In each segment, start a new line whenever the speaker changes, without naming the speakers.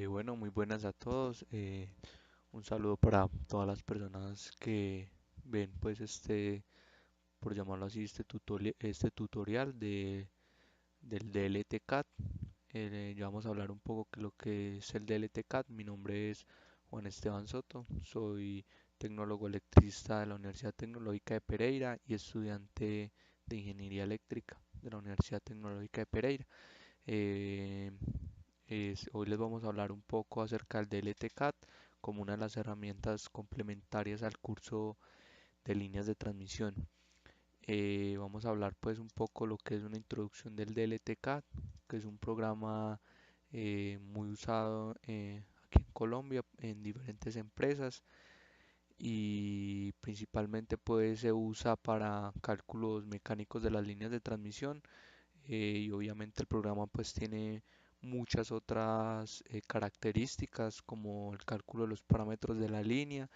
Bueno, muy buenas a todos. Un saludo para todas las personas que ven, pues, por llamarlo así, este tutorial del DLTCAT. Ya vamos a hablar un poco de lo que es el DLTCAT. Mi nombre es Juan Esteban Soto. Soy tecnólogo electricista de la Universidad Tecnológica de Pereira y estudiante de Ingeniería Eléctrica de la Universidad Tecnológica de Pereira. Eh, Hoy les vamos a hablar un poco acerca del DLTCAT como una de las herramientas complementarias al curso de líneas de transmisión. Vamos a hablar pues un poco lo que es una introducción del DLTCAT, que es un programa muy usado aquí en Colombia en diferentes empresas y principalmente pues se usa para cálculos mecánicos de las líneas de transmisión. Y obviamente el programa pues tiene muchas otras características como el cálculo de los parámetros de la línea,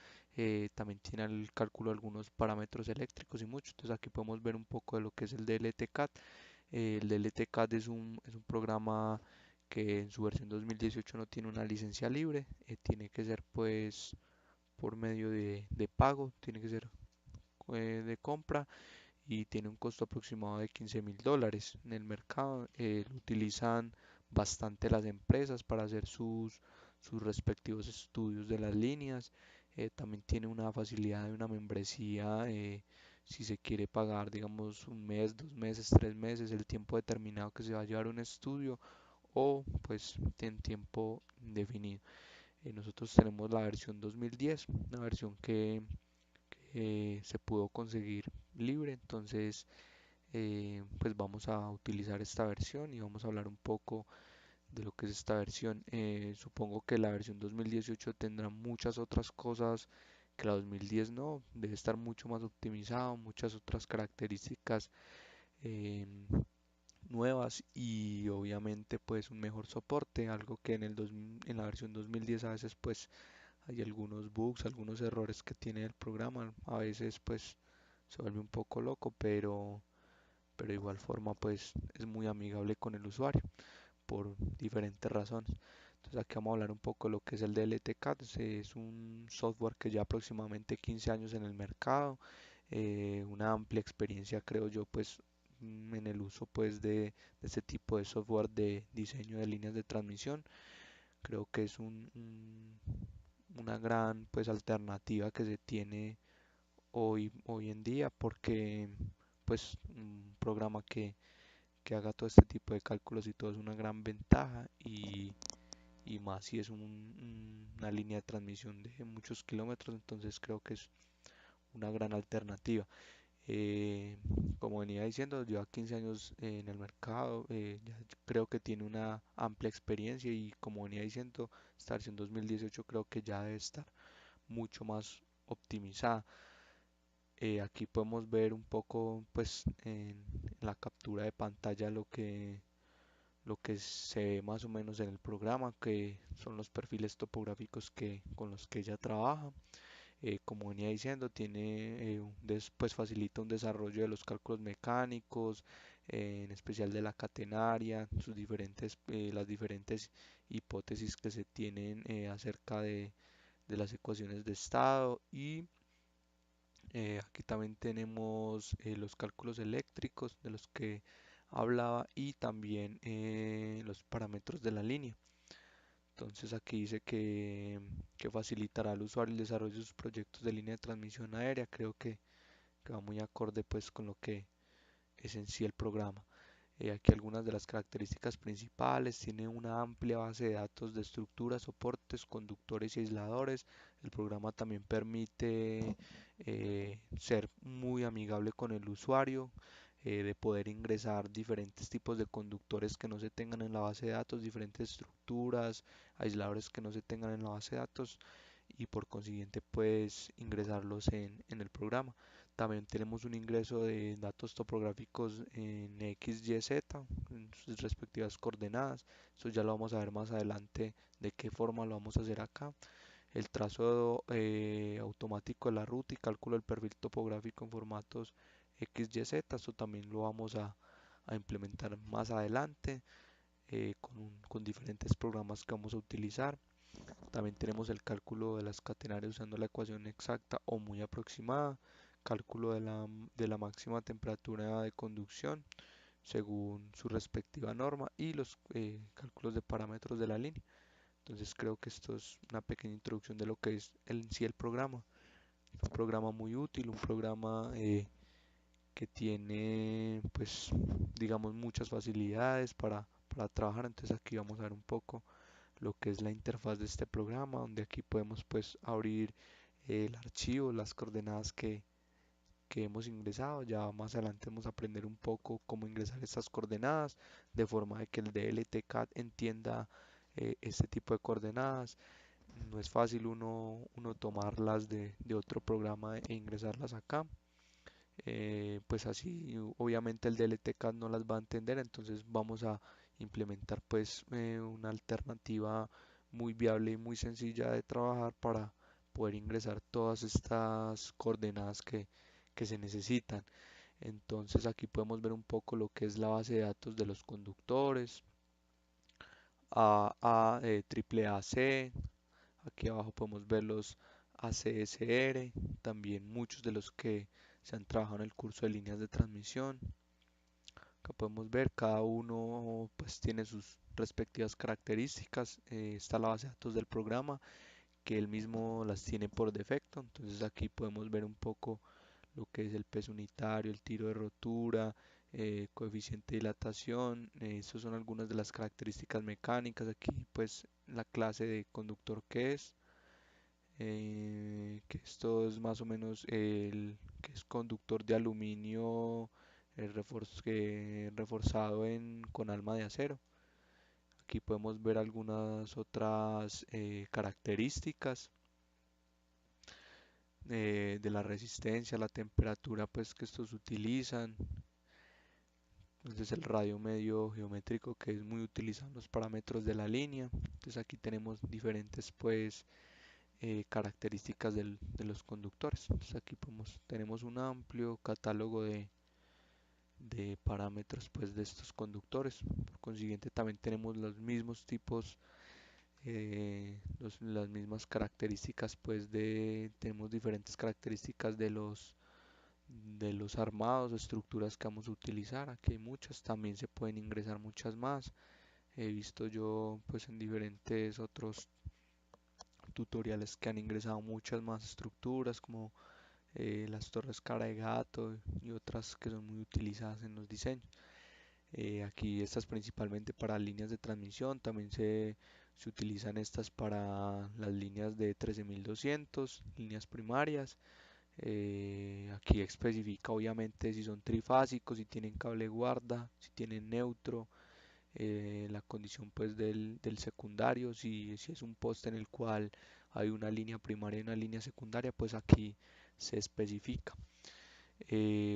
también tiene el cálculo de algunos parámetros eléctricos y mucho. Entonces aquí podemos ver un poco de lo que es el DLTCAT. El DLTCAT es un programa que en su versión 2018 no tiene una licencia libre, tiene que ser pues por medio de pago, tiene que ser de compra y tiene un costo aproximado de $15.000 en el mercado. Lo utilizan bastante las empresas para hacer sus respectivos estudios de las líneas. También tiene una facilidad de una membresía si se quiere pagar, digamos, un mes, 2 meses, 3 meses, el tiempo determinado que se va a llevar un estudio o pues en tiempo indefinido. Nosotros tenemos la versión 2010, una versión que se pudo conseguir libre, entonces pues vamos a utilizar esta versión y vamos a hablar un poco de lo que es esta versión. Supongo que la versión 2018 tendrá muchas otras cosas que la 2010 no, debe estar mucho más optimizado, muchas otras características eh, nuevas y obviamente pues un mejor soporte, algo que en la versión 2010 a veces pues hay algunos bugs, algunos errores que tiene el programa, a veces pues se vuelve un poco loco, pero de igual forma pues es muy amigable con el usuario por diferentes razones. Entonces aquí vamos a hablar un poco de lo que es el DLTCAT. Es un software que ya aproximadamente 15 años en el mercado, una amplia experiencia creo yo pues en el uso pues de este tipo de software de diseño de líneas de transmisión. Creo que es una gran pues alternativa que se tiene hoy en día porque pues un programa que haga todo este tipo de cálculos y todo es una gran ventaja y más si es una línea de transmisión de muchos kilómetros, entonces creo que es una gran alternativa. Eh, Como venía diciendo, lleva 15 años en el mercado, ya creo que tiene una amplia experiencia y como venía diciendo, esta versión 2018 creo que ya debe estar mucho más optimizada. Aquí podemos ver un poco pues en la captura de pantalla lo que se ve más o menos en el programa, que son los perfiles topográficos con los que ella trabaja. Como venía diciendo, pues facilita un desarrollo de los cálculos mecánicos, en especial de la catenaria, las diferentes hipótesis que se tienen acerca de las ecuaciones de estado y aquí también tenemos los cálculos eléctricos de los que hablaba y también los parámetros de la línea. Entonces aquí dice que facilitará al usuario el desarrollo de sus proyectos de línea de transmisión aérea. Creo que va muy acorde pues con lo que es en sí el programa. Aquí algunas de las características principales: tiene una amplia base de datos de estructuras, soportes, conductores y aisladores. El programa también permite ser muy amigable con el usuario, de poder ingresar diferentes tipos de conductores que no se tengan en la base de datos, diferentes estructuras, aisladores que no se tengan en la base de datos y por consiguiente pues ingresarlos en el programa. También tenemos un ingreso de datos topográficos en X, Y, Z, en sus respectivas coordenadas. Eso ya lo vamos a ver más adelante de qué forma lo vamos a hacer acá. El trazo automático de la ruta y cálculo del perfil topográfico en formatos X, Y, Z. Esto también lo vamos a implementar más adelante. con diferentes programas que vamos a utilizar. También tenemos el cálculo de las catenarias usando la ecuación exacta o muy aproximada, cálculo de la máxima temperatura de conducción según su respectiva norma y los cálculos de parámetros de la línea. Entonces creo que esto es una pequeña introducción de lo que es en sí el programa. Un programa muy útil, un programa que tiene pues digamos muchas facilidades para trabajar. Entonces aquí vamos a ver un poco lo que es la interfaz de este programa, donde aquí podemos pues abrir el archivo, las coordenadas que hemos ingresado. Ya más adelante vamos a aprender un poco cómo ingresar estas coordenadas de forma de que el DLTCAD entienda este tipo de coordenadas. No es fácil uno tomarlas de otro programa e ingresarlas acá. Pues así obviamente el DLTCAD no las va a entender, entonces vamos a implementar pues una alternativa muy viable y muy sencilla de trabajar para poder ingresar todas estas coordenadas que se necesitan. Entonces aquí podemos ver un poco lo que es la base de datos de los conductores, triple AC. Aquí abajo podemos ver los ACSR, también muchos de los que se han trabajado en el curso de líneas de transmisión. Acá podemos ver cada uno pues tiene sus respectivas características. Está la base de datos del programa que él mismo las tiene por defecto. Entonces aquí podemos ver un poco lo que es el peso unitario, el tiro de rotura, coeficiente de dilatación. Estas son algunas de las características mecánicas. Aquí pues la clase de conductor que es. Que esto es más o menos el que es conductor de aluminio reforzado con alma de acero. Aquí podemos ver algunas otras características de la resistencia, la temperatura pues que estos utilizan. Entonces el radio medio geométrico que es muy utilizado en los parámetros de la línea. Entonces aquí tenemos diferentes pues características de los conductores. Entonces aquí tenemos un amplio catálogo de parámetros pues de estos conductores. Por consiguiente también tenemos los mismos tipos, las mismas características pues tenemos diferentes características de los armados o estructuras que vamos a utilizar. Aquí hay muchas, también se pueden ingresar muchas más. He visto yo pues en diferentes otros tutoriales que han ingresado muchas más estructuras como las torres cara de gato y otras que son muy utilizadas en los diseños. Aquí estas principalmente para líneas de transmisión, también se utilizan estas para las líneas de 13200, líneas primarias. Aquí especifica obviamente si son trifásicos, si tienen cable guarda, si tienen neutro, la condición pues del secundario, si es un poste en el cual hay una línea primaria y una línea secundaria, pues aquí se especifica.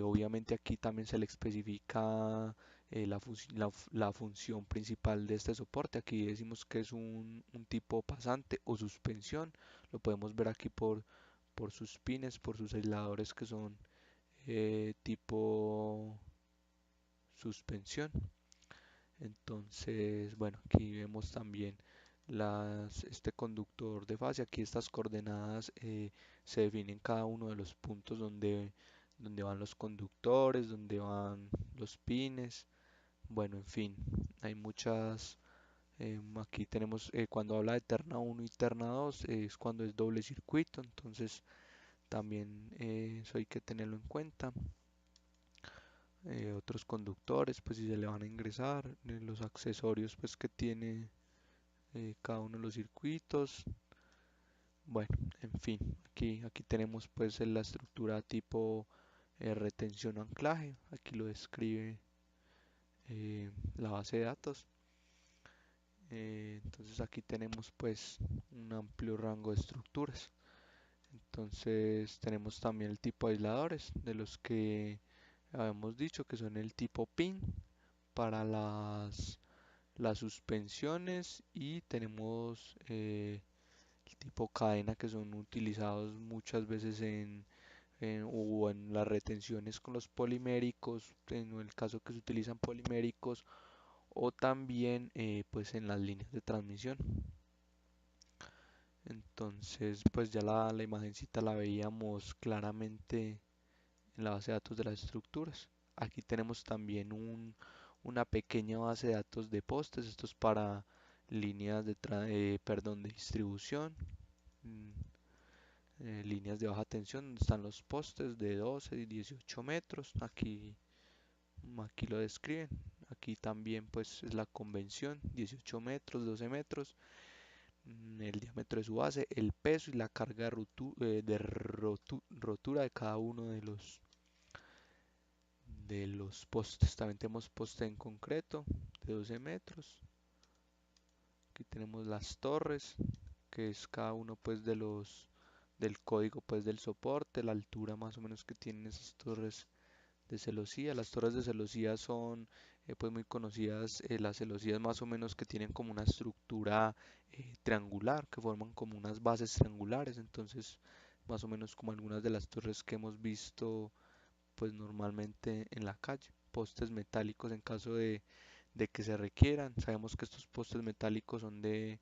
Obviamente aquí también se le especifica la función principal de este soporte. Aquí decimos que es un tipo pasante o suspensión. Lo podemos ver aquí por sus pines, por sus aisladores que son tipo suspensión. Entonces, bueno, aquí vemos también este conductor de fase. Aquí estas coordenadas se definen cada uno de los puntos donde van los conductores, donde van los pines. Bueno, en fin, hay muchas. Aquí tenemos, cuando habla de terna uno y terna 2 es cuando es doble circuito. Entonces, también eso hay que tenerlo en cuenta. Otros conductores, pues si se le van a ingresar, los accesorios pues que tiene cada uno de los circuitos. Bueno, en fin, aquí tenemos pues la estructura tipo retención o anclaje. Aquí lo describe la base de datos. Entonces aquí tenemos pues un amplio rango de estructuras. Entonces tenemos también el tipo de aisladores, de los que habíamos dicho que son el tipo PIN para las suspensiones, y tenemos el tipo cadena que son utilizados muchas veces o en las retenciones con los poliméricos, en el caso que se utilizan poliméricos, o también pues en las líneas de transmisión. Entonces pues ya la imagencita la veíamos claramente en la base de datos de las estructuras. Aquí tenemos también una pequeña base de datos de postes. Esto es para líneas de distribución, mm, líneas de baja tensión, donde están los postes de 12 y 18 metros. Aquí lo describen. Aquí también pues es la convención, 18 metros, 12 metros, el diámetro de su base, el peso y la carga rotura de cada uno de los postes. También tenemos poste en concreto de 12 metros. Aquí tenemos las torres, que es cada uno pues del código pues del soporte, la altura más o menos que tienen esas torres de celosía. Las torres de celosía son pues muy conocidas, las celosías más o menos que tienen como una estructura triangular, que forman como unas bases triangulares. Entonces más o menos como algunas de las torres que hemos visto pues normalmente en la calle. Postes metálicos en caso de que se requieran. Sabemos que estos postes metálicos son de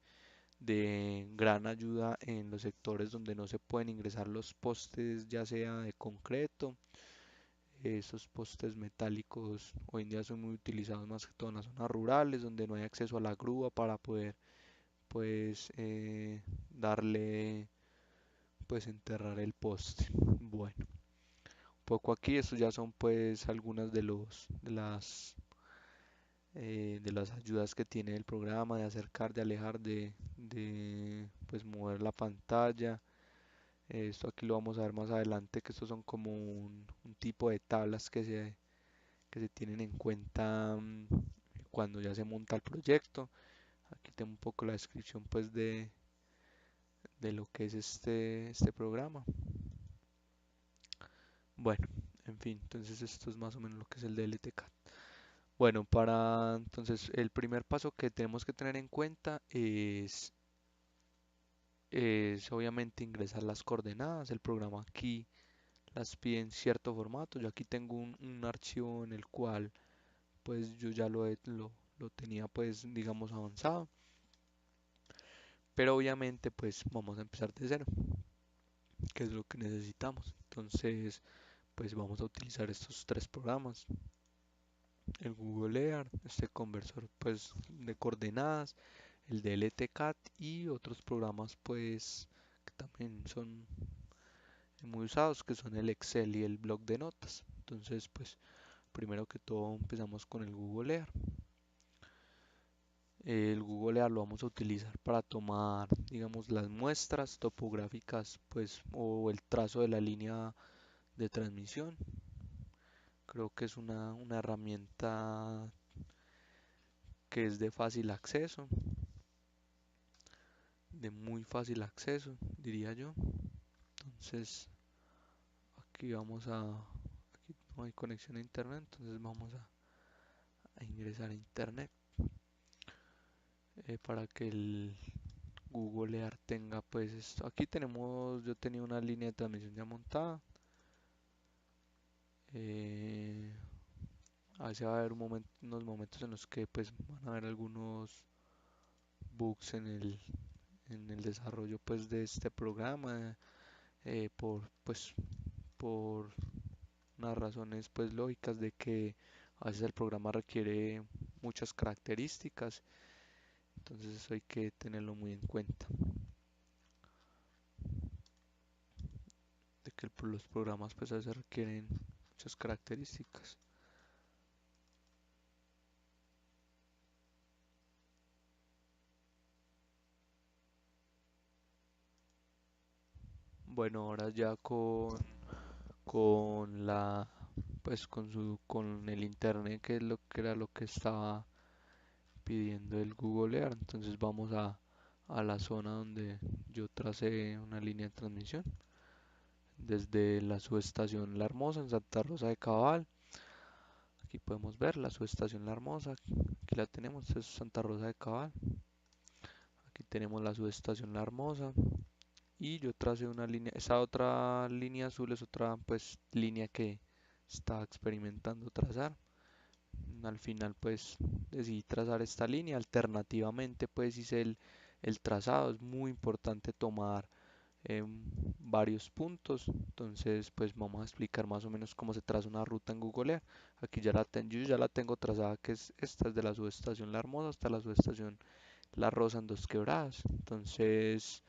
gran ayuda en los sectores donde no se pueden ingresar los postes, ya sea de concreto. Esos postes metálicos hoy en día son muy utilizados más que todo en las zonas rurales, donde no hay acceso a la grúa para poder pues darle pues enterrar el poste. Bueno, poco aquí, estos ya son pues algunas de las ayudas que tiene el programa, de acercar, de alejar, de pues mover la pantalla. Esto aquí lo vamos a ver más adelante, que estos son como un tipo de tablas que se tienen en cuenta cuando ya se monta el proyecto. Aquí tengo un poco la descripción pues de lo que es este programa. Bueno, en fin, entonces esto es más o menos lo que es el DLTCAD. Bueno, entonces el primer paso que tenemos que tener en cuenta es obviamente ingresar las coordenadas. El programa aquí las pide en cierto formato. Yo aquí tengo un archivo en el cual pues yo ya lo tenía pues digamos avanzado. Pero obviamente pues vamos a empezar de cero, que es lo que necesitamos. Entonces pues vamos a utilizar estos tres programas. El Google Earth, este conversor pues de coordenadas, el DLTCAD y otros programas pues que también son muy usados, que son el Excel y el bloc de notas. Entonces pues primero que todo empezamos con el Google Earth. El Google Earth lo vamos a utilizar para tomar, digamos, las muestras topográficas, pues, o el trazo de la línea de transmisión. Creo que es una herramienta que es de fácil acceso, de muy fácil acceso, diría yo. Entonces, aquí no hay conexión a internet, entonces vamos a ingresar a internet para que el Google Earth tenga pues esto. Aquí yo tenía una línea de transmisión ya montada. Eh, a veces va a haber unos momentos en los que pues van a haber algunos bugs en el desarrollo pues de este programa por unas razones pues lógicas de que a veces el programa requiere muchas características, entonces eso hay que tenerlo muy en cuenta, de que los programas pues a veces requieren muchas características. Bueno, ahora ya con la pues con el internet, que es lo que era lo que estaba pidiendo el Google Earth. Entonces vamos a la zona donde yo tracé una línea de transmisión desde la subestación La Hermosa en Santa Rosa de Cabal. Aquí podemos ver la subestación La Hermosa, aquí la tenemos, es Santa Rosa de Cabal. Aquí tenemos la subestación La Hermosa y yo tracé una línea. Esa otra línea azul es otra pues línea que está experimentando trazar. al final pues decidí trazar esta línea. Alternativamente pues hice el trazado. Es muy importante tomar varios puntos. Entonces, pues vamos a explicar más o menos cómo se traza una ruta en Google Earth. Aquí yo ya la tengo trazada, que es esta, es de la subestación La Hermosa hasta la subestación La Rosa en Dos Quebradas. Entonces,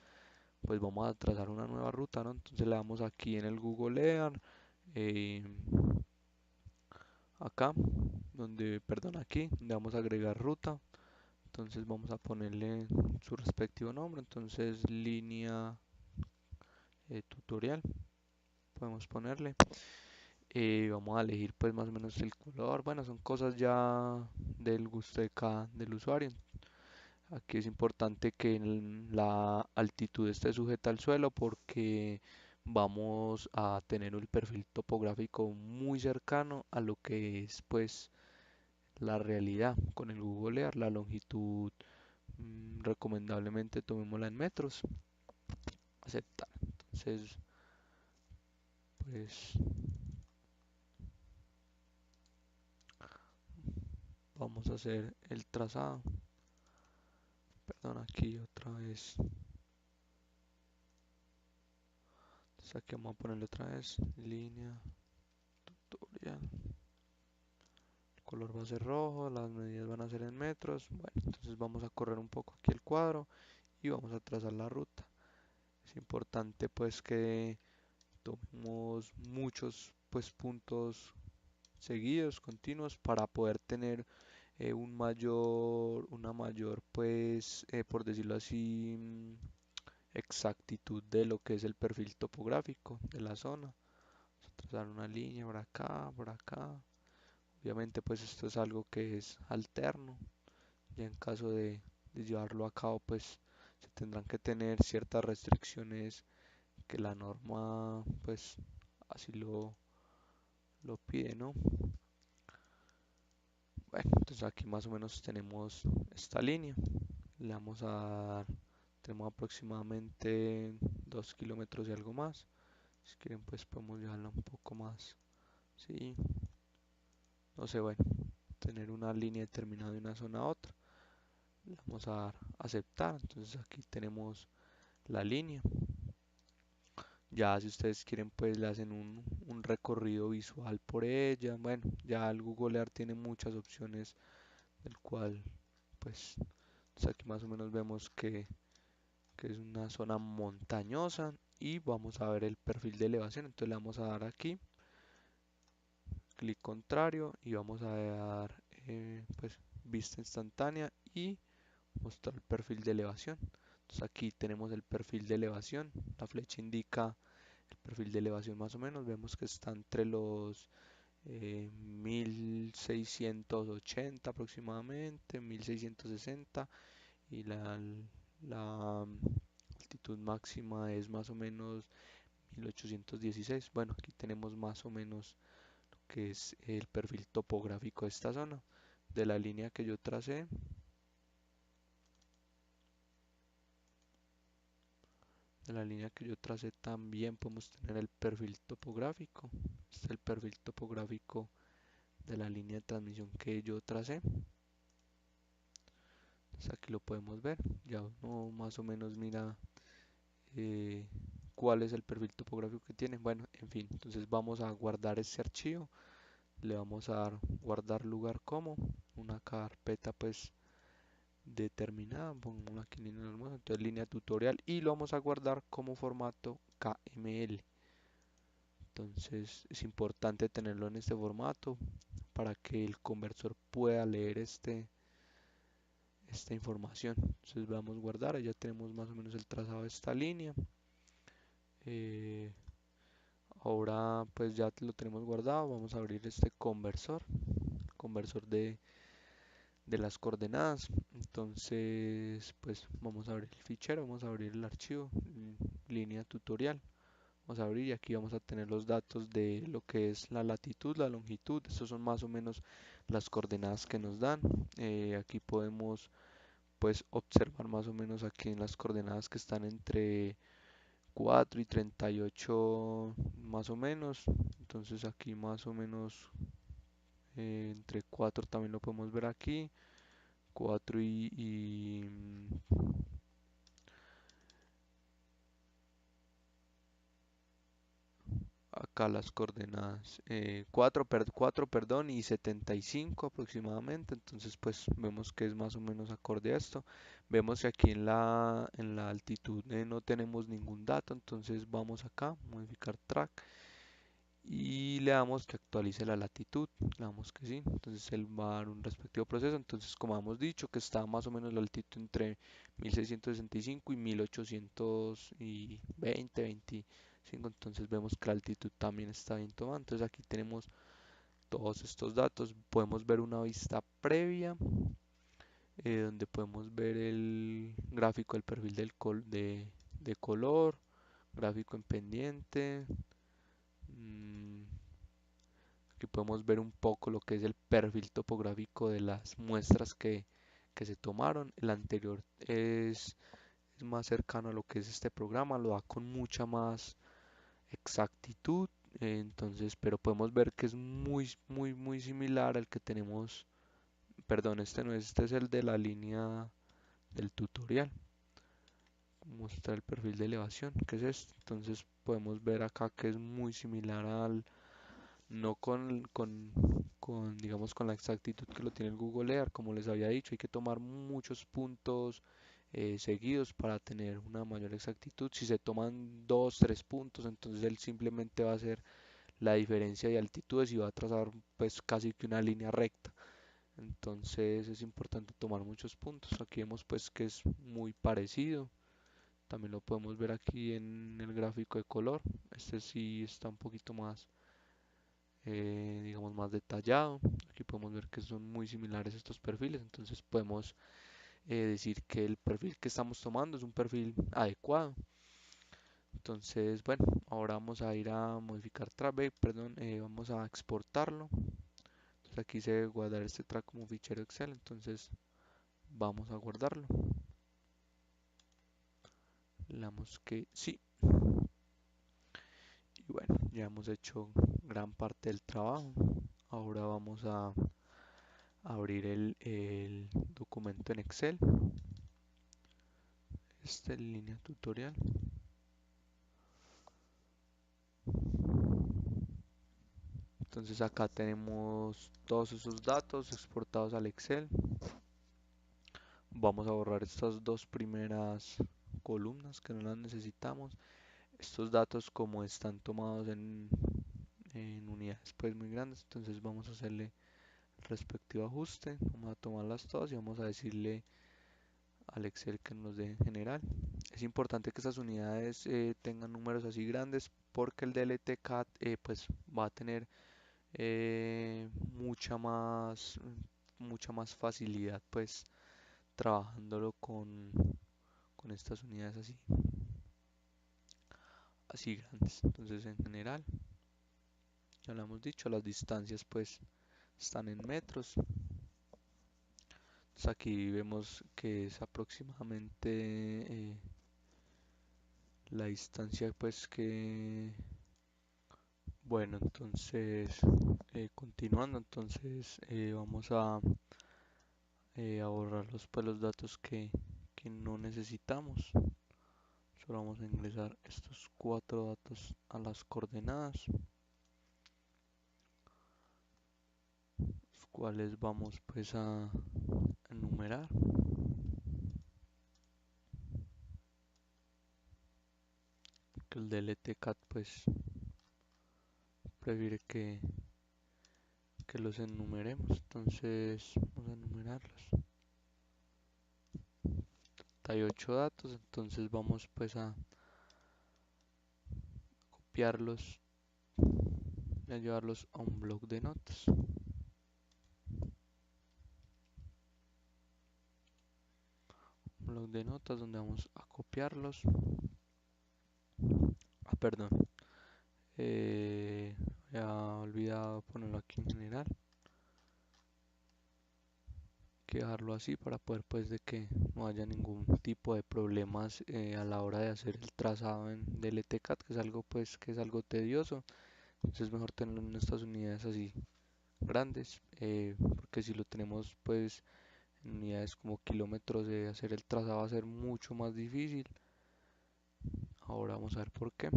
pues vamos a trazar una nueva ruta, ¿no? Entonces le damos aquí en el Google Earth, eh, acá, perdón, aquí, le vamos a agregar ruta. Entonces vamos a ponerle su respectivo nombre. Entonces línea tutorial podemos ponerle. Vamos a elegir pues más o menos el color. Bueno, son cosas ya del gusto de cada del usuario. Aquí es importante que la altitud esté sujeta al suelo porque vamos a tener un perfil topográfico muy cercano a lo que es pues la realidad con el Google Earth. La longitud recomendablemente tomémosla en metros. Aceptar. Entonces pues vamos a hacer el trazado. Perdón, aquí otra vez. Entonces aquí vamos a ponerle otra vez línea tutorial. El color va a ser rojo, las medidas van a ser en metros. Bueno, entonces vamos a correr un poco aquí el cuadro y vamos a trazar la ruta. Es importante pues que tomemos muchos pues puntos seguidos, continuos, para poder tener una mayor pues, por decirlo así, exactitud de lo que es el perfil topográfico de la zona. Vamos a trazar una línea por acá, por acá. Obviamente pues esto es algo que es alterno. Ya en caso de llevarlo a cabo pues se tendrán que tener ciertas restricciones que la norma pues así lo pide, ¿no? Bueno, entonces aquí más o menos tenemos esta línea. Le vamos a dar, tenemos aproximadamente 2 kilómetros y algo más. Si quieren pues podemos dejarla un poco más. Sí, no sé, bueno, tener una línea determinada de una zona a otra. Le vamos a dar aceptar. Entonces aquí tenemos la línea. Ya si ustedes quieren pues le hacen un recorrido visual por ella. Bueno, ya el Google Earth tiene muchas opciones del cual pues, aquí más o menos vemos que es una zona montañosa y vamos a ver el perfil de elevación. Entonces le vamos a dar aquí clic contrario y vamos a dar pues vista instantánea y mostrar el perfil de elevación. Entonces aquí tenemos el perfil de elevación, la flecha indica el perfil de elevación más o menos, vemos que está entre los 1680 aproximadamente, 1660 y la altitud máxima es más o menos 1816. Bueno, aquí tenemos más o menos lo que es el perfil topográfico de esta zona. De la línea que yo tracé, también podemos tener el perfil topográfico. Este es el perfil topográfico de la línea de transmisión que yo tracé. Entonces aquí lo podemos ver. Ya uno más o menos mira eh, cuál es el perfil topográfico que tiene. Bueno, en fin, entonces vamos a guardar este archivo. Le vamos a dar guardar lugar como una carpeta pues determinada. Pongo aquí línea normal, entonces línea tutorial y lo vamos a guardar como formato KML. Entonces es importante tenerlo en este formato para que el conversor pueda leer esta información. Entonces vamos a guardar, ya tenemos más o menos el trazado de esta línea. Eh, Ahora pues ya lo tenemos guardado, vamos a abrir este conversor de las coordenadas. Entonces pues vamos a abrir el fichero, vamos a abrir el archivo, línea tutorial. Vamos a abrir y aquí vamos a tener los datos de lo que es la latitud, la longitud. Estos son más o menos las coordenadas que nos dan. Aquí podemos pues observar más o menos aquí en las coordenadas que están entre 4 y 38 más o menos. Entonces aquí más o menos entre 4 también lo podemos ver aquí. 4 acá las coordenadas 4, perdón, y 75 aproximadamente. Entonces pues vemos que es más o menos acorde a esto. Vemos que aquí en la altitud no tenemos ningún dato, entonces vamos acá, modificar track, y le damos que actualice la latitud, le damos que sí, entonces él va a dar un respectivo proceso. Entonces, como hemos dicho, que está más o menos la altitud entre 1665 y 1820, 25. Entonces vemos que la altitud también está bien tomada. Entonces aquí tenemos todos estos datos. Podemos ver una vista previa, donde podemos ver el gráfico del perfil de color, gráfico en pendiente. mm, Aquí podemos ver un poco lo que es el perfil topográfico de las muestras que se tomaron. El anterior es más cercano a lo que es este programa, lo da con mucha más exactitud. Entonces, pero podemos ver que es muy similar al que tenemos. Perdón, este no es, este es el de la línea del tutorial. Mostrar el perfil de elevación, que es este. Entonces podemos ver acá que es muy similar al, no digamos, con la exactitud que lo tiene el Google Earth. Como les había dicho, hay que tomar muchos puntos seguidos para tener una mayor exactitud. Si se toman 2, 3 puntos, entonces él simplemente va a hacer la diferencia de altitudes y va a trazar pues casi que una línea recta. Entonces es importante tomar muchos puntos. Aquí vemos pues que es muy parecido. También lo podemos ver aquí en el gráfico de color. Este sí está un poquito más digamos, más detallado. Aquí podemos ver que son muy similares estos perfiles. Entonces podemos decir que el perfil que estamos tomando es un perfil adecuado. Entonces, bueno, ahora vamos a ir a modificar track, perdón, vamos a exportarlo. Entonces aquí se debe guardar este track como fichero Excel. Entonces vamos a guardarlo. Le damos que sí. Y bueno, ya hemos hecho gran parte del trabajo. Ahora vamos a abrir el documento en Excel. Esta es línea tutorial. Entonces acá tenemos todos esos datos exportados al Excel. Vamos a borrar estas dos primeras columnas que no las necesitamos. Estos datos, como están tomados en unidades pues muy grandes, entonces vamos a hacerle el respectivo ajuste. Vamos a tomarlas todas y vamos a decirle al Excel que nos dé en general. Es importante que estas unidades tengan números así grandes, porque el DLT-CAT pues va a tener eh, mucha más mucha más facilidad pues trabajándolo con estas unidades así grandes. Entonces, en general, ya lo hemos dicho, las distancias pues están en metros. Entonces aquí vemos que es aproximadamente la distancia pues que, bueno, entonces continuando. Entonces vamos a borrar pues, los datos que no necesitamos. Solo vamos a ingresar estos 4 datos a las coordenadas, los cuales vamos pues a enumerar. Que el DLTCAT pues prefiere que los enumeremos. Entonces vamos a enumerarlos. 38 datos. Entonces vamos pues a copiarlos y a llevarlos a un bloc de notas. Un bloc de notas donde vamos a copiarlos. Ah, perdón. Había olvidado ponerlo aquí en general. Que dejarlo así para poder pues de que no haya ningún tipo de problemas a la hora de hacer el trazado en DLTCAT, que es algo pues que es algo tedioso. Entonces es mejor tenerlo en estas unidades así grandes, porque si lo tenemos pues en unidades como kilómetros, de hacer el trazado va a ser mucho más difícil. Ahora vamos a ver por qué.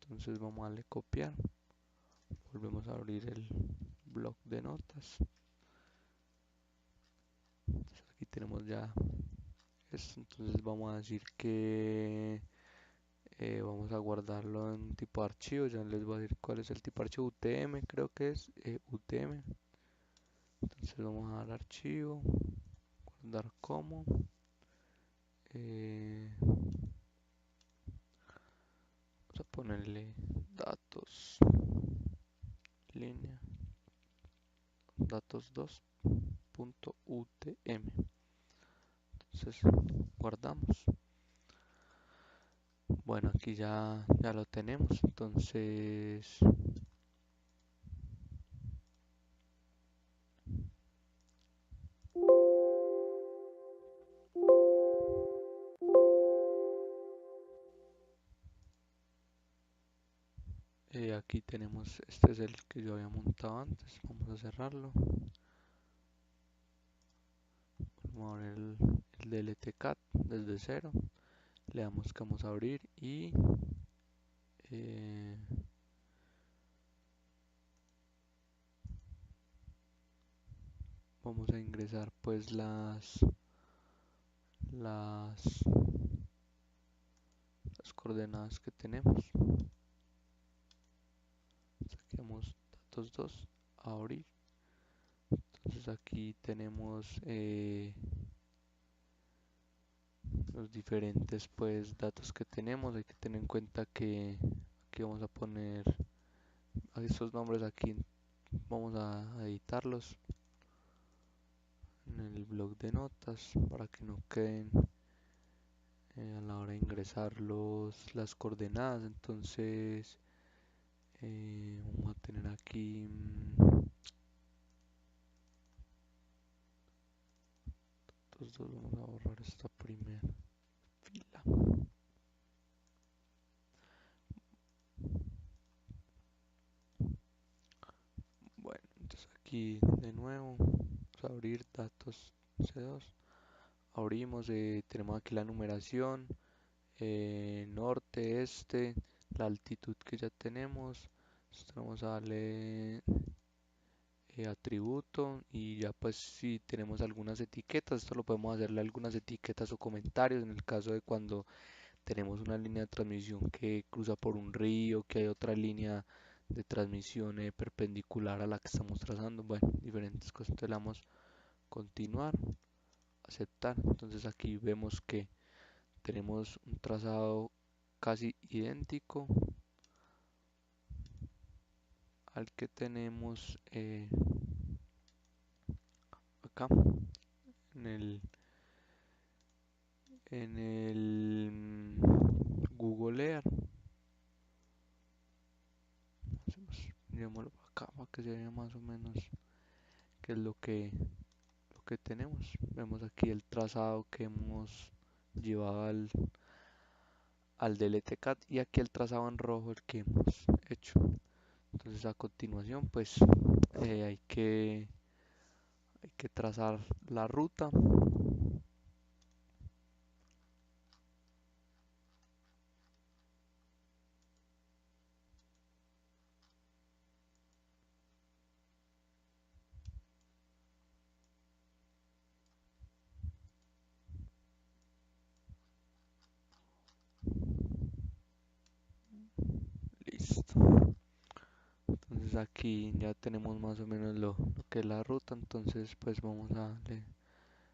Entonces vamos a darle copiar, volvemos a abrir el bloc de notas. Entonces aquí tenemos ya esto, entonces vamos a decir que vamos a guardarlo en tipo archivo. Ya les voy a decir cuál es el tipo de archivo. UTM creo que es, UTM. Entonces vamos a dar archivo, guardar como, vamos a ponerle datos, línea, datos2.utm. Entonces guardamos. Bueno, aquí ya lo tenemos. Entonces aquí tenemos, este es el que yo había montado antes. Vamos a cerrarlo. Vamos a abrir el DLTCAT desde cero. Le damos que vamos a abrir y eh, vamos a ingresar pues las, las coordenadas que tenemos. Saquemos datos 2, abrir. Entonces aquí tenemos los diferentes pues datos que tenemos. Hay que tener en cuenta que aquí vamos a poner estos nombres aquí, vamos a editarlos en el bloc de notas para que no queden a la hora de ingresar las coordenadas. Entonces vamos a tener aquí vamos a borrar esta primera fila. Bueno, entonces aquí de nuevo vamos a abrir datos C2. Abrimos, tenemos aquí la numeración, norte, este, la altitud que ya tenemos. Entonces vamos a darle atributo, y ya pues si tenemos algunas etiquetas, esto lo podemos hacerle algunas etiquetas o comentarios en el caso de cuando tenemos una línea de transmisión que cruza por un río, que hay otra línea de transmisión perpendicular a la que estamos trazando. Bueno, diferentes cosas. Entonces le damos continuar, aceptar. Entonces aquí vemos que tenemos un trazado casi idéntico al que tenemos acá en el Google Earth. Llevémoslo acá para que se vea más o menos qué es lo que tenemos. Vemos aquí el trazado que hemos llevado al DLTCAT, y aquí el trazado en rojo el que hemos hecho. Entonces a continuación pues hay que trazar la ruta. Listo. Entonces aquí ya tenemos más o menos lo que es la ruta. Entonces pues vamos a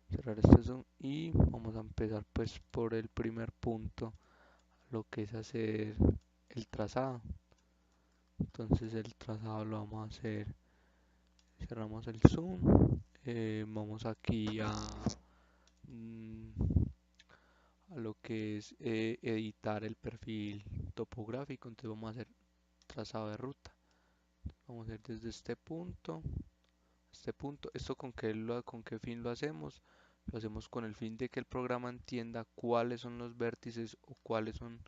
cerrar este zoom y vamos a empezar pues por el primer punto, lo que es hacer el trazado. Entonces el trazado lo vamos a hacer, cerramos el zoom, vamos aquí mm, a lo que es editar el perfil topográfico. Entonces vamos a hacer trazado de ruta. Vamos a hacer desde este punto. ¿Esto con qué fin lo hacemos? Lo hacemos con el fin de que el programa entienda cuáles son los vértices o cuáles son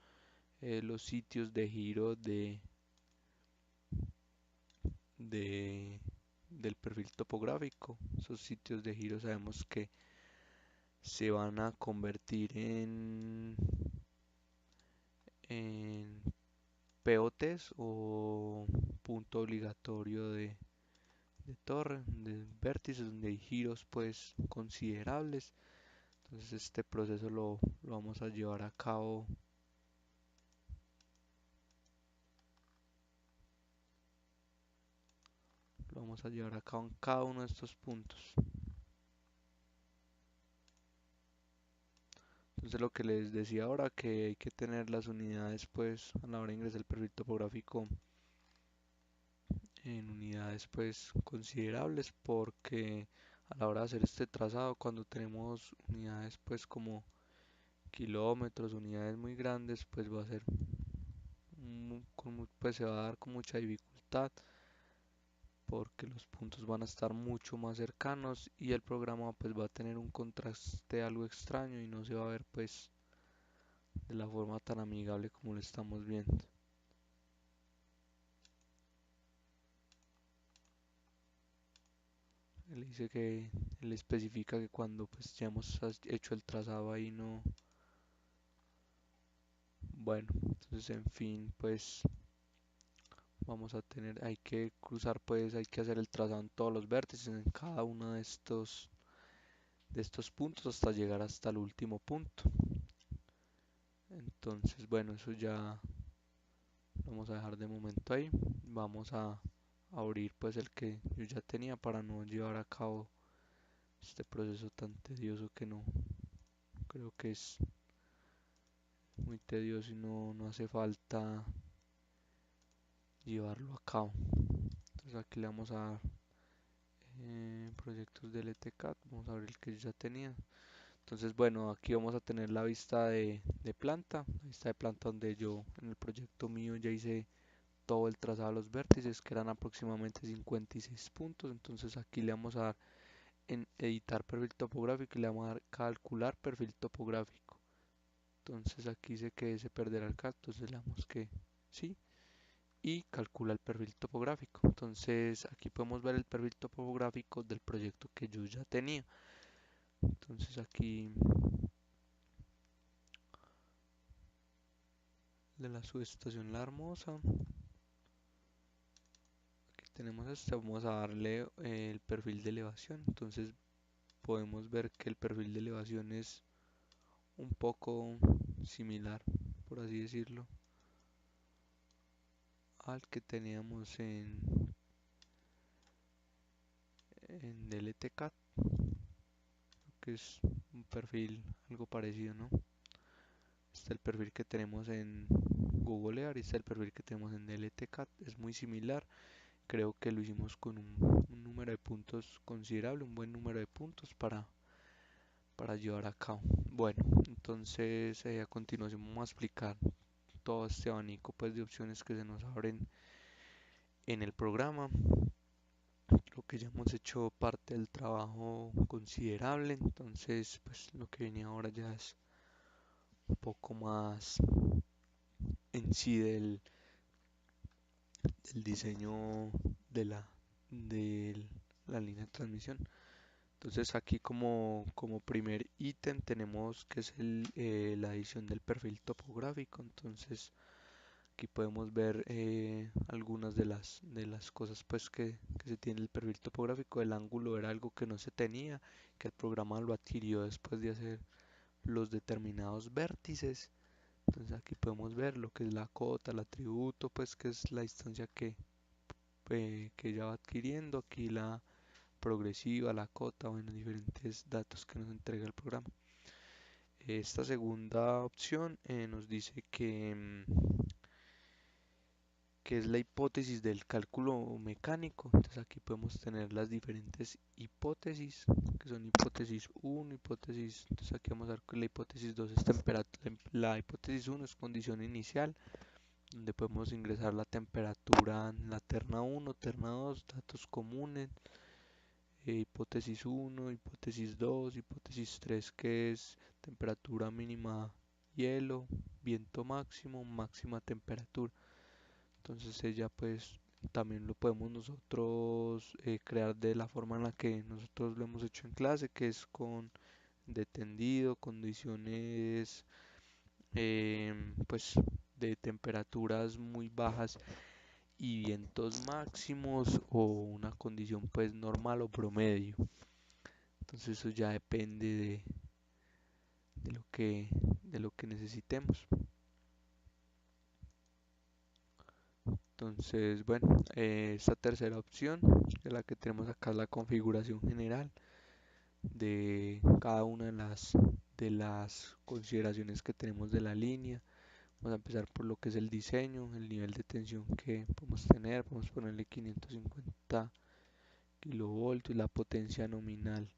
los sitios de giro de, del perfil topográfico. Esos sitios de giro sabemos que se van a convertir en POTs o punto obligatorio de torre, de vértices donde hay giros pues considerables. Entonces este proceso lo vamos a llevar a cabo. Lo vamos a llevar a cabo en cada uno de estos puntos. Entonces lo que les decía ahora, que hay que tener las unidades pues a la hora de ingresar el perfil topográfico en unidades pues considerables, porque a la hora de hacer este trazado, cuando tenemos unidades pues como kilómetros, unidades muy grandes, pues va a ser pues se va a dar con mucha dificultad, porque los puntos van a estar mucho más cercanos y el programa pues va a tener un contraste algo extraño y no se va a ver pues de la forma tan amigable como lo estamos viendo. Él dice que él especifica que cuando pues ya hemos hecho el trazado ahí no. Bueno, entonces en fin, pues vamos a tener, hay que cruzar pues, hay que hacer el trazado en todos los vértices, en cada uno de estos puntos hasta llegar hasta el último punto. Entonces, bueno, eso ya lo vamos a dejar de momento ahí. Vamos a abrir pues el que yo ya tenía para no llevar a cabo este proceso tan tedioso que no creo que es muy tedioso y no hace falta llevarlo a cabo. Entonces aquí le vamos a dar proyectos del ETCAD, vamos a ver el que yo ya tenía. Entonces bueno, aquí vamos a tener la vista de planta, la vista de planta donde yo en el proyecto mío ya hice todo el trazado de los vértices, que eran aproximadamente 56 puntos. Entonces aquí le vamos a dar en editar perfil topográfico y le vamos a dar calcular perfil topográfico. Entonces aquí dice que se perderá el CAD, entonces le damos que sí y calcula el perfil topográfico. Entonces aquí podemos ver el perfil topográfico del proyecto que yo ya tenía. Entonces aquí de la subestación La Hermosa, aquí tenemos este, vamos a darle el perfil de elevación. Entonces podemos ver que el perfil de elevación es un poco similar, por así decirlo, al que teníamos en DLTCAD, que es un perfil algo parecido, ¿no? Este es el perfil que tenemos en Google Earth y este es el perfil que tenemos en DLTCAD. Es muy similar. Creo que lo hicimos con un número de puntos considerable, un buen número de puntos para llevar a cabo. Bueno, entonces a continuación vamos a explicar todo este abanico pues, de opciones que se nos abren en el programa. Creo que ya hemos hecho parte del trabajo considerable, entonces pues lo que viene ahora ya es un poco más en sí del diseño de de la línea de transmisión. Entonces aquí como primer ítem tenemos que es la edición del perfil topográfico. Entonces aquí podemos ver algunas de las cosas pues que se tiene el perfil topográfico. El ángulo era algo que no se tenía, que el programa lo adquirió después de hacer los determinados vértices. Entonces aquí podemos ver lo que es la cota, el atributo, pues que es la distancia que ya va adquiriendo. Aquí la progresiva, la cota, bueno, diferentes datos que nos entrega el programa. Esta segunda opción nos dice que es la hipótesis del cálculo mecánico. Entonces aquí podemos tener las diferentes hipótesis, que son hipótesis 1, hipótesis, entonces aquí vamos a ver que la hipótesis 2 es temperatura, la hipótesis 1 es condición inicial, donde podemos ingresar la temperatura en la terna 1, terna 2, datos comunes, hipótesis 1, hipótesis 2, hipótesis 3 que es temperatura mínima hielo, viento máximo, máxima temperatura. Entonces ella pues también lo podemos nosotros crear de la forma en la que nosotros lo hemos hecho en clase, que es con de tendido, condiciones pues de temperaturas muy bajas y vientos máximos, o una condición pues normal o promedio. Entonces eso ya depende de lo que, de lo que necesitemos. Entonces, bueno, esta tercera opción, que es la que tenemos acá, es la configuración general de cada una de las consideraciones que tenemos de la línea. Vamos a empezar por lo que es el diseño, el nivel de tensión que podemos tener. Vamos a ponerle 550 kilovoltios, la potencia nominal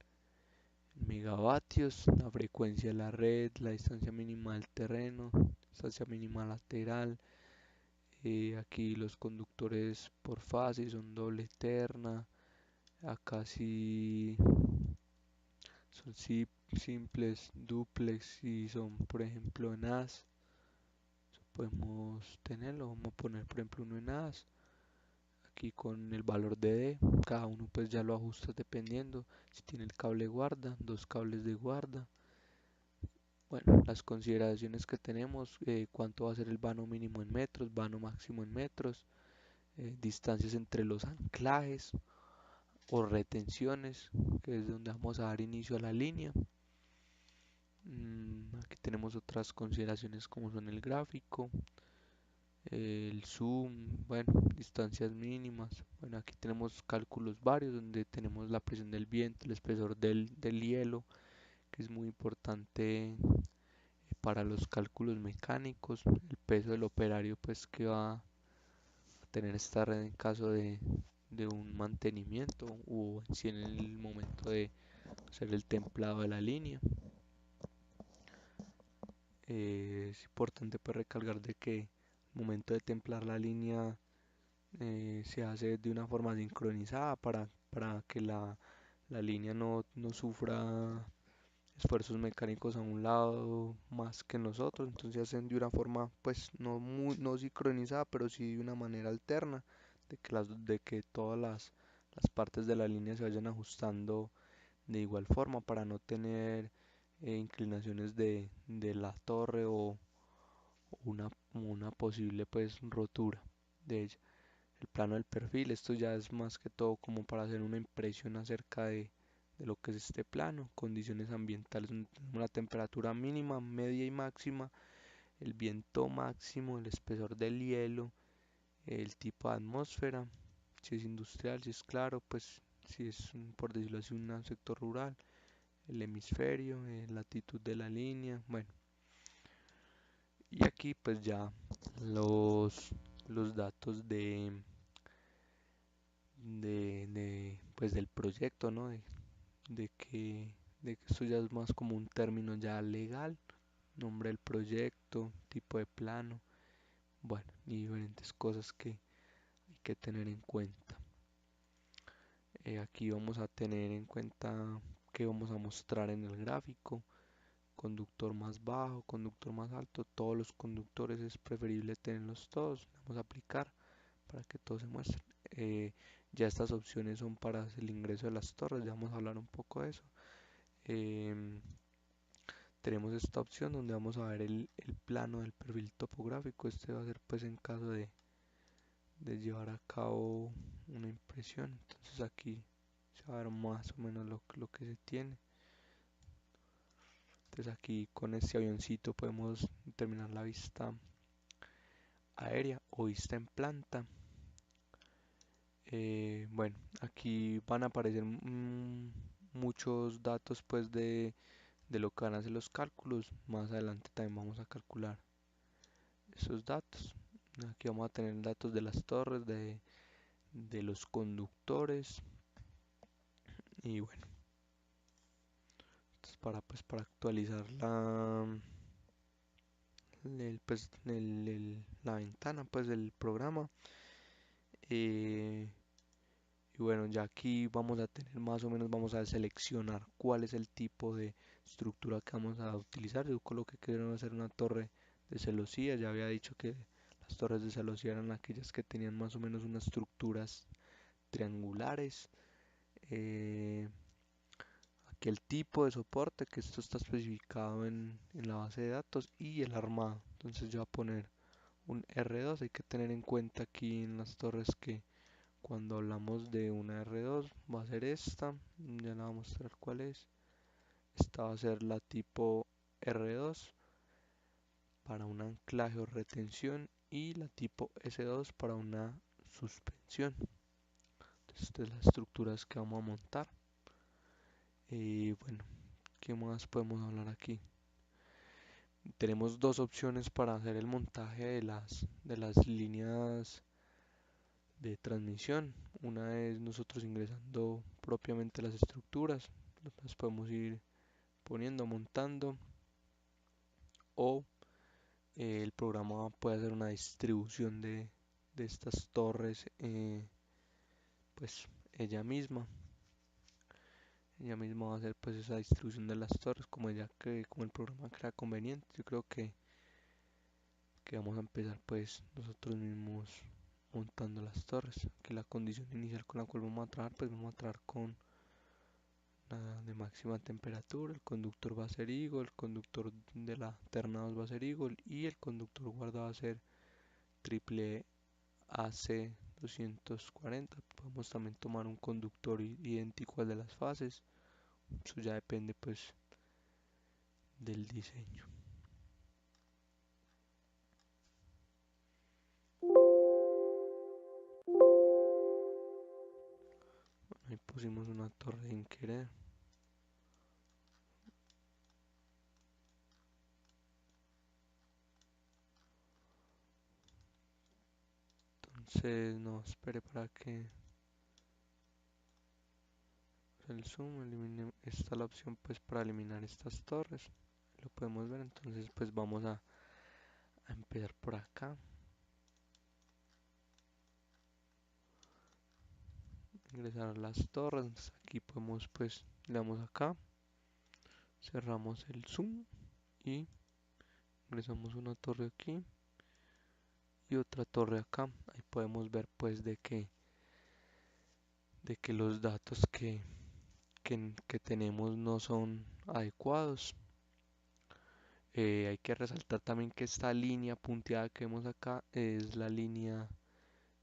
en megavatios, la frecuencia de la red, la distancia mínima del terreno, distancia mínima lateral. Aquí los conductores por fase son doble terna. Acá sí son simples, duplex, y son por ejemplo en as. Podemos tenerlo, vamos a poner por ejemplo uno en as. Aquí con el valor de D, cada uno pues ya lo ajusta dependiendo. Si tiene el cable guarda, dos cables de guarda. Bueno, las consideraciones que tenemos, cuánto va a ser el vano mínimo en metros, vano máximo en metros, distancias entre los anclajes o retenciones, que es donde vamos a dar inicio a la línea. Aquí tenemos otras consideraciones como son el gráfico, el zoom, bueno, distancias mínimas. Bueno, aquí tenemos cálculos varios donde tenemos la presión del viento, el espesor del hielo, que es muy importante para los cálculos mecánicos, el peso del operario pues que va a tener esta red en caso de un mantenimiento, o en sí en el momento de hacer el templado de la línea. Es importante pues recalcar de que el momento de templar la línea se hace de una forma sincronizada para que la línea no sufra esfuerzos mecánicos a un lado más que nosotros. Entonces se hacen de una forma pues no sincronizada, pero sí de una manera alterna, de que todas las partes de la línea se vayan ajustando de igual forma para no tener inclinaciones de la torre, o una posible pues rotura de ella. El plano del perfil, esto ya es más que todo como para hacer una impresión acerca de lo que es este plano. Condiciones ambientales, donde tenemos la temperatura mínima, media y máxima, el viento máximo, el espesor del hielo, el tipo de atmósfera, si es industrial, si es claro, pues si es, por decirlo así, un sector rural, el hemisferio, latitud de la línea, bueno. Y aquí pues ya los datos pues del proyecto, ¿no? De que, de que esto ya es más como un término ya legal, nombre del proyecto, tipo de plano, bueno, y diferentes cosas que hay que tener en cuenta. Aquí vamos a tener en cuenta que vamos a mostrar en el gráfico: conductor más bajo, conductor más alto, todos los conductores es preferible tenerlos todos. Vamos a aplicar para que todo se muestre. Ya estas opciones son para el ingreso de las torres, ya vamos a hablar un poco de eso. Em, Tenemos esta opción donde vamos a ver el plano del perfil topográfico. Este va a ser pues en caso de llevar a cabo una impresión. Entonces aquí se va a ver más o menos lo que se tiene. Entonces aquí con este avioncito podemos determinar la vista aérea o vista en planta. Bueno, aquí van a aparecer muchos datos pues de lo que van a hacer los cálculos. Más adelante también vamos a calcular esos datos. Aquí vamos a tener datos de las torres, de los conductores, y bueno, entonces para actualizar la ventana pues del programa. eh, y bueno, ya aquí vamos a tener más o menos, vamos a seleccionar cuál es el tipo de estructura que vamos a utilizar. Yo coloqué que quiero hacer una torre de celosía, ya había dicho que Las torres de celosía eran aquellas que tenían más o menos unas estructuras triangulares. Eh, Aquí el tipo de soporte, que esto está especificado en la base de datos, y el armado. Entonces yo voy a poner un R2. Hay que tener en cuenta aquí en las torres que cuando hablamos de una R2 va a ser esta. Ya la voy a mostrar cuál es. Esta va a ser la tipo R2 para un anclaje o retención y la tipo S2 para una suspensión. Entonces, estas son las estructuras que vamos a montar. Y bueno, ¿qué más podemos hablar aquí? Tenemos dos opciones para hacer el montaje de las líneas de transmisión. Una es nosotros ingresando propiamente las estructuras, las podemos ir poniendo, montando, o el programa puede hacer una distribución de estas torres, pues ella misma va a hacer pues esa distribución de las torres como el programa crea conveniente. Yo creo que vamos a empezar pues nosotros mismos montando las torres. Que la condición inicial con la cual vamos a trabajar, pues vamos a trabajar con la de máxima temperatura. El conductor va a ser Eagle, el conductor de la terna 2 va a ser Eagle y el conductor guarda va a ser triple AC 240. Podemos también tomar un conductor idéntico al de las fases. Eso ya depende pues del diseño. Ahí pusimos una torre sin querer. Entonces no espere para que el zoom elimine. Esta la opción pues para eliminar estas torres. Lo podemos ver. Entonces pues vamos a empezar por acá. Ingresar a las torres. Entonces aquí podemos pues le damos acá. Cerramos el zoom y ingresamos una torre aquí y otra torre acá. Ahí podemos ver pues de que los datos que tenemos no son adecuados. Hay que resaltar también que esta línea punteada que vemos acá es la línea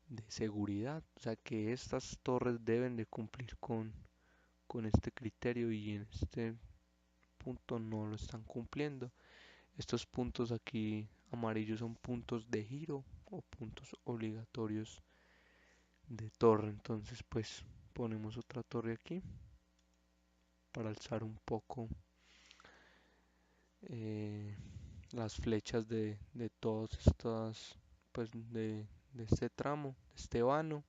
de seguridad, o sea que estas torres deben de cumplir con este criterio y en este punto no lo están cumpliendo. Estos puntos aquí amarillos son puntos de giro o puntos obligatorios de torre. Entonces pues ponemos otra torre aquí para alzar un poco eh, las flechas de todas estas, pues de este tramo, de este vano.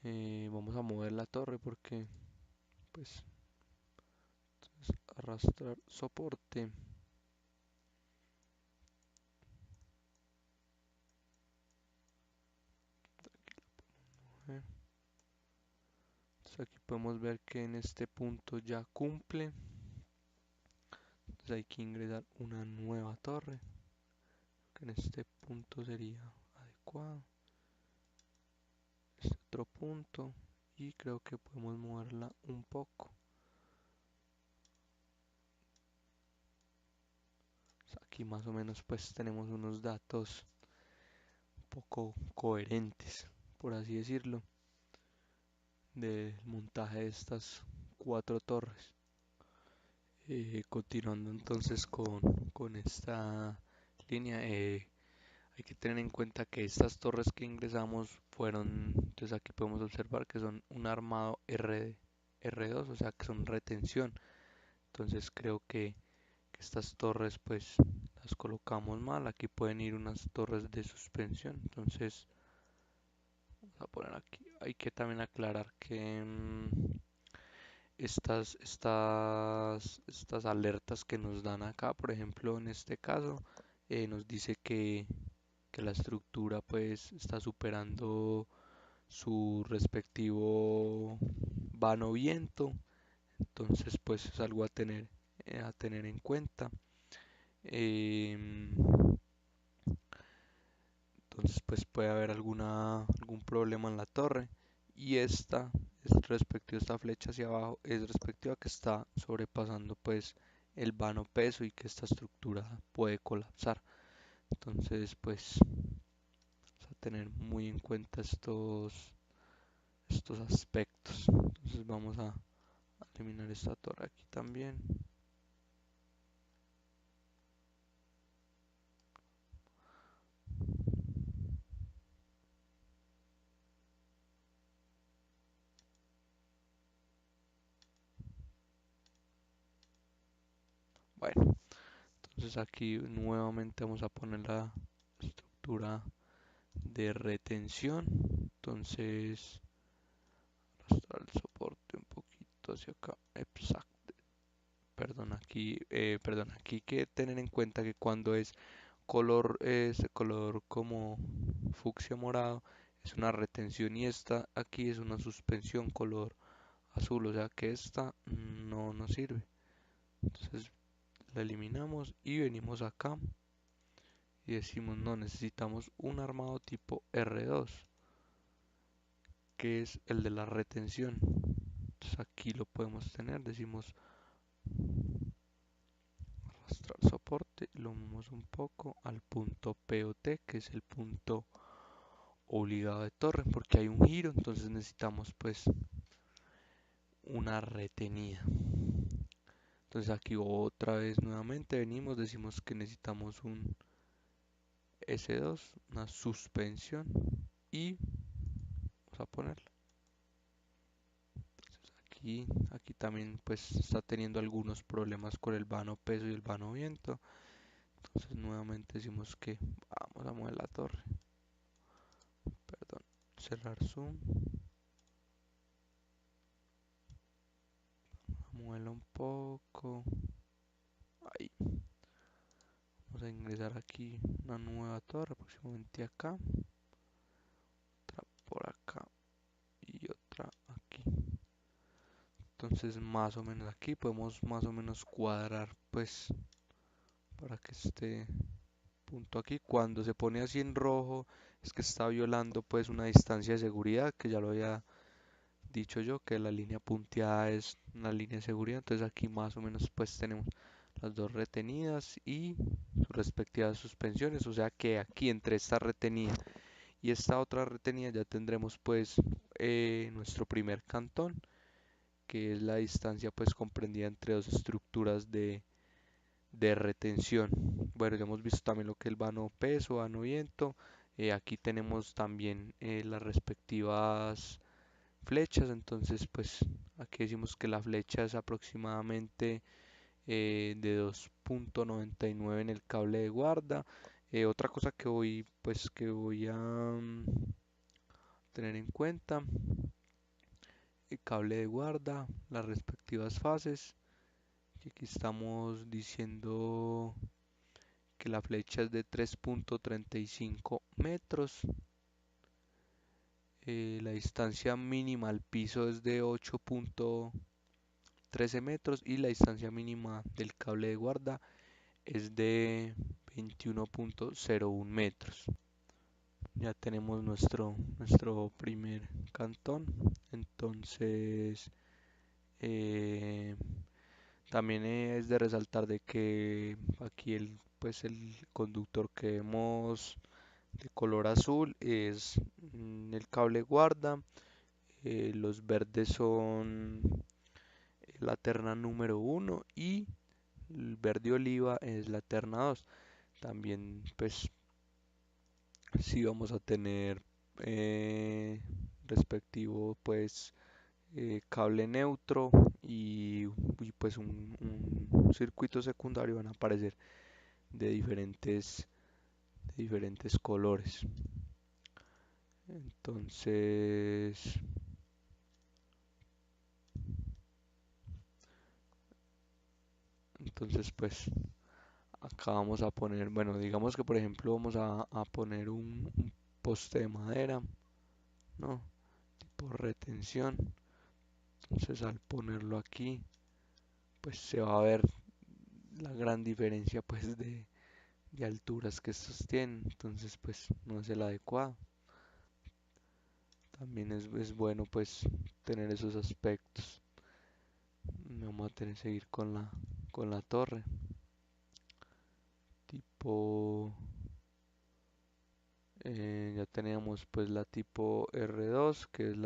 Vamos a mover la torre porque pues arrastrar soporte. eh. Entonces aquí podemos ver que en este punto ya cumple. Entonces hay que ingresar una nueva torre, que en este punto sería adecuado. Este otro punto y creo que podemos moverla un poco. Aquí más o menos pues tenemos unos datos un poco coherentes, por así decirlo, del montaje de estas cuatro torres. Continuando entonces con esta línea, hay que tener en cuenta que estas torres que ingresamos fueron, entonces aquí podemos observar que son un armado R2, o sea que son retención. Entonces creo que estas torres pues las colocamos mal. Aquí pueden ir unas torres de suspensión. Entonces vamos a poner aquí. Hay que también aclarar que estas alertas que nos dan acá, por ejemplo, en este caso, nos dice que la estructura pues está superando su respectivo vano viento. Entonces pues es algo a tener en cuenta. Em, pues puede haber algún problema en la torre. Y esta es respecto a esta flecha hacia abajo, es respecto a que está sobrepasando pues el vano peso y que esta estructura puede colapsar. Entonces pues vamos a tener muy en cuenta estos aspectos. Entonces vamos a eliminar esta torre aquí también. Bueno, entonces aquí nuevamente vamos a poner la estructura de retención. Entonces arrastrar el soporte un poquito hacia acá. Exacto. Perdón, aquí hay que tener en cuenta que cuando es ese color como fucsia morado, es una retención y esta aquí es una suspensión color azul, o sea que esta no nos sirve. Entonces la eliminamos y venimos acá y decimos no, necesitamos un armado tipo R2, que es el de la retención. Entonces aquí lo podemos tener, decimos arrastrar soporte, lo movemos un poco al punto POT, que es el punto obligado de torre, porque hay un giro, entonces necesitamos pues una retenida. Entonces aquí otra vez nuevamente venimos, decimos que necesitamos un S2, una suspensión y vamos a ponerla. Aquí también pues está teniendo algunos problemas con el vano peso y el vano viento. Entonces nuevamente decimos que vamos a mover la torre. Perdón, cerrar zoom. Moverla un poco. Ahí. Vamos a ingresar aquí una nueva torre, aproximadamente acá. Otra por acá y otra aquí. Entonces más o menos aquí podemos más o menos cuadrar pues para que esté punto aquí. Cuando se pone así en rojo es que está violando pues una distancia de seguridad, que ya lo había dicho yo, que la línea punteada es una línea de seguridad. Entonces aquí más o menos pues tenemos las dos retenidas y sus respectivas suspensiones, o sea que aquí entre esta retenida y esta otra retenida ya tendremos pues nuestro primer cantón, que es la distancia pues comprendida entre dos estructuras de retención. Bueno, ya hemos visto también lo que es el vano peso, vano viento. Aquí tenemos también las respectivas flechas. Entonces, pues aquí decimos que la flecha es aproximadamente de 2.99 en el cable de guarda. Otra cosa que voy a tener en cuenta, el cable de guarda, las respectivas fases. Y aquí estamos diciendo que la flecha es de 3.35 metros. La distancia mínima al piso es de 8.13 metros y la distancia mínima del cable de guarda es de 21.01 metros. Ya tenemos nuestro primer cantón. Entonces, eh, también es de resaltar de que aquí el conductor que vemos de color azul es el cable guarda. Los verdes son la terna número uno y el verde oliva es la terna 2. También pues sí vamos a tener eh, respectivo pues cable neutro y pues un circuito secundario van a aparecer de diferentes colores. Entonces, pues acá vamos a poner, bueno, digamos que por ejemplo vamos a poner un poste de madera, ¿no? Tipo retención. Entonces al ponerlo aquí, pues se va a ver la gran diferencia pues y alturas que estos tienen, entonces pues no es el adecuado. También es bueno pues tener esos aspectos. Vamos a tener que seguir con la torre. Tipo, ya teníamos pues la tipo R2, que es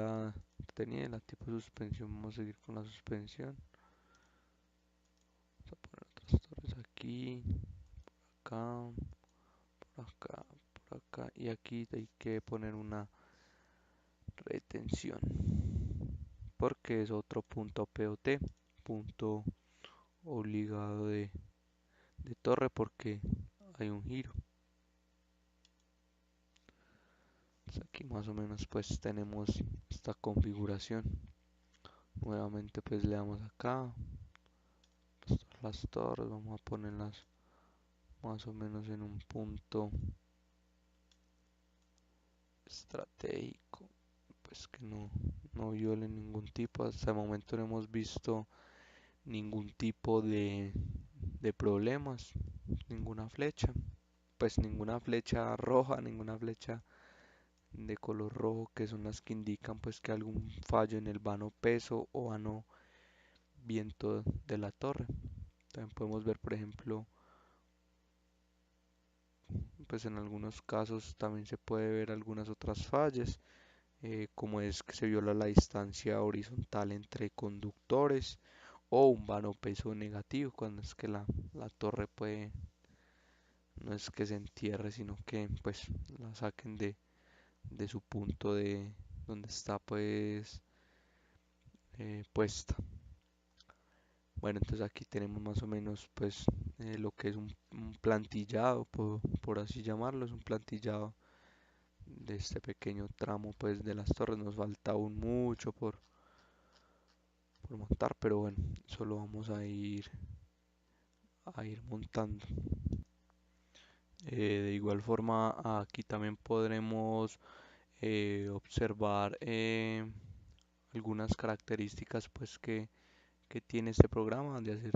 tenía la tipo suspensión. Vamos a seguir con la suspensión. Vamos a poner otras torres aquí, acá, por acá, por acá. Y aquí hay que poner una retención. Porque es otro punto POT, punto obligado de torre, porque hay un giro. Aquí más o menos pues tenemos esta configuración. Nuevamente pues le damos acá las torres, vamos a ponerlas más o menos en un punto estratégico, pues que no violen ningún tipo. Hasta el momento no hemos visto ningún tipo de problemas, ninguna flecha, pues ninguna flecha roja, ninguna flecha de color rojo, que son las que indican pues que algún fallo en el vano peso o vano viento de la torre. También podemos ver, por ejemplo, pues en algunos casos también se puede ver algunas otras fallas, como es que se viola la distancia horizontal entre conductores o un vano peso negativo, cuando es que la torre puede, no es que se entierre, sino que pues la saquen de su punto de donde está pues puesta. Bueno, entonces aquí tenemos más o menos pues lo que es un plantillado, por así llamarlo, es un plantillado de este pequeño tramo pues de las torres. Nos falta aún mucho por montar, pero bueno, eso lo vamos a ir montando. De igual forma aquí también podremos observar algunas características pues que tiene este programa de hacer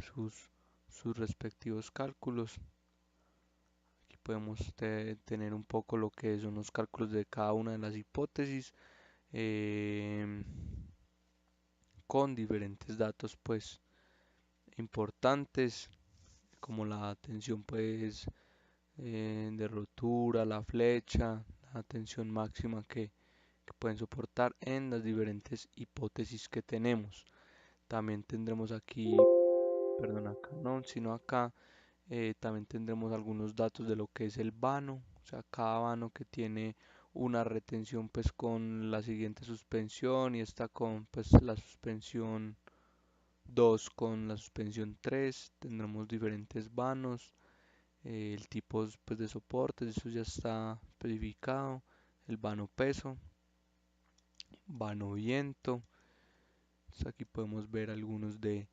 sus respectivos cálculos. Aquí podemos tener un poco lo que son los cálculos de cada una de las hipótesis, em, con diferentes datos pues importantes, como la tensión pues de rotura, la flecha, la tensión máxima que pueden soportar en las diferentes hipótesis que tenemos. También tendremos aquí, perdón, acá no, sino acá también tendremos algunos datos de lo que es el vano, o sea, cada vano que tiene una retención pues con la siguiente suspensión, y está con pues la suspensión 2 con la suspensión 3. Tendremos diferentes vanos, el tipo pues de soportes, eso ya está especificado, el vano peso, vano viento. Entonces aquí podemos ver algunos de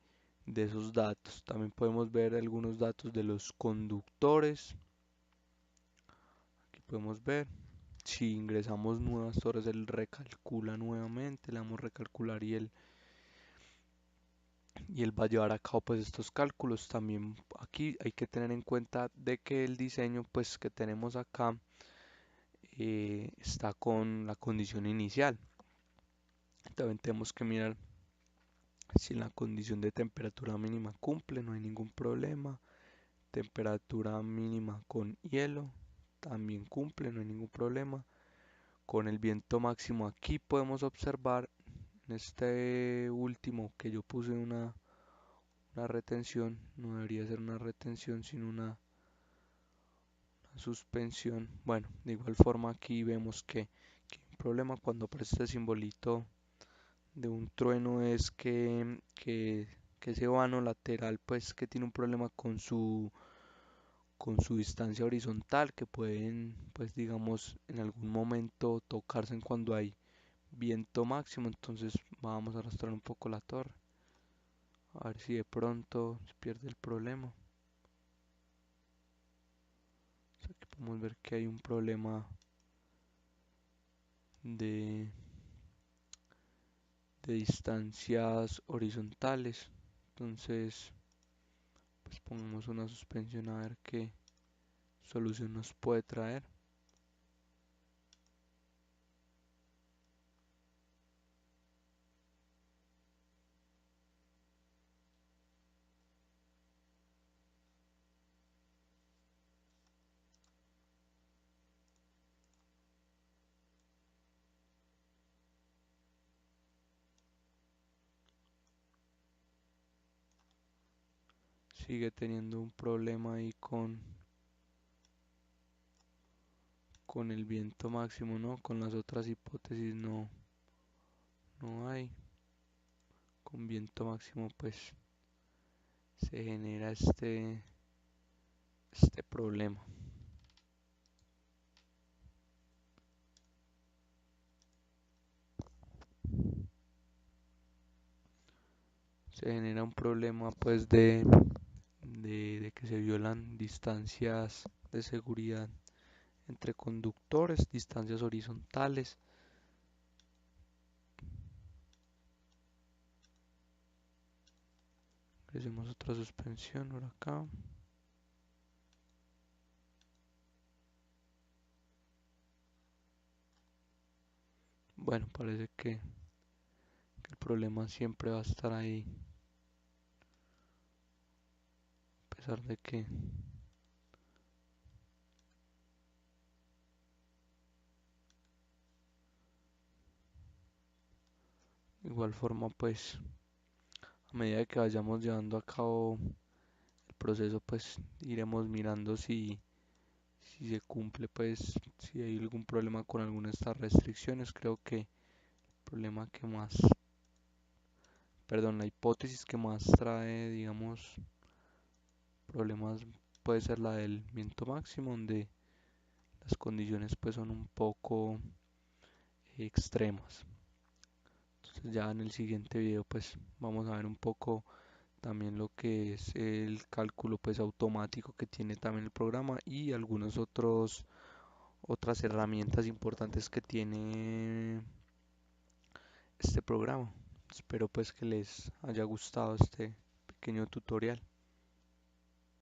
esos datos. También podemos ver algunos datos de los conductores. Aquí podemos ver, si ingresamos nuevas torres, él recalcula nuevamente, le damos recalcular y él va a llevar a cabo pues estos cálculos. También aquí hay que tener en cuenta de que el diseño pues que tenemos acá está con la condición inicial. También tenemos que mirar si la condición de temperatura mínima cumple, no hay ningún problema. Temperatura mínima con hielo también cumple, no hay ningún problema. Con el viento máximo aquí podemos observar en este último que yo puse una retención, no debería ser una retención sino una suspensión. Bueno, de igual forma aquí vemos que hay un problema cuando aparece este simbolito de un trueno, es que ese vano lateral pues que tiene un problema con su distancia horizontal, que pueden pues digamos en algún momento tocarse en cuando hay viento máximo. Entonces vamos a arrastrar un poco la torre a ver si de pronto se pierde el problema. O sea, aquí podemos ver que hay un problema de, de distancias horizontales. Entonces pues pongamos una suspensión a ver qué solución nos puede traer. Sigue teniendo un problema ahí con el viento máximo, ¿no? Con las otras hipótesis no hay. Con viento máximo pues se genera este problema. Se genera un problema pues de que se violan distancias de seguridad entre conductores, distancias horizontales. Hacemos otra suspensión por acá. Bueno, parece que el problema siempre va a estar ahí, a pesar de que igual forma pues a medida que vayamos llevando a cabo el proceso pues iremos mirando si se cumple pues si hay algún problema con alguna de estas restricciones. Creo que el problema que más, perdón, la hipótesis que más trae digamos problemas puede ser la del viento máximo, donde las condiciones pues son un poco extremas. Entonces ya en el siguiente video pues vamos a ver un poco también lo que es el cálculo pues automático que tiene también el programa y algunas otras herramientas importantes que tiene este programa. Espero pues que les haya gustado este pequeño tutorial.